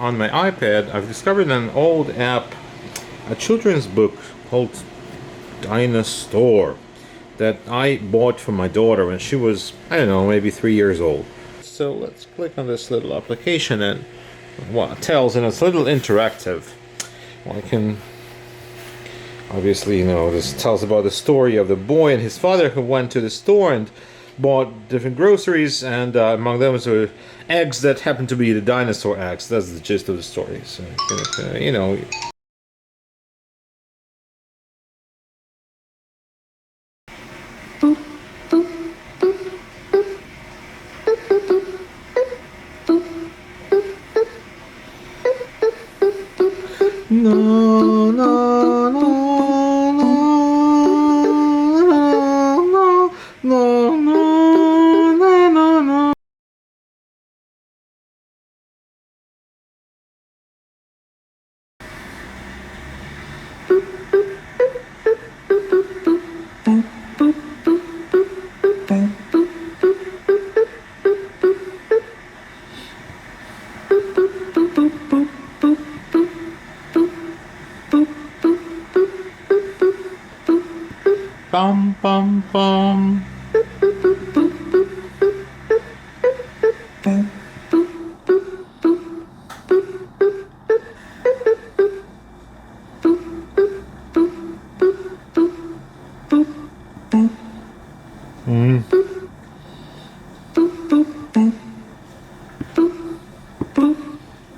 on my iPad, I've discovered an old app, a children's book called Dinosaur, that I bought for my daughter when she was, I don't know, maybe 3 years old. So let's click on this little application and what it tells, and it's a little interactive. Well, I can obviously, this tells about the story of the boy and his father who went to the store and bought different groceries, and among them were eggs that happened to be the dinosaur eggs. That's the gist of the story. So, no, no, no, no, no, no, no, no, no. Bum bum bum.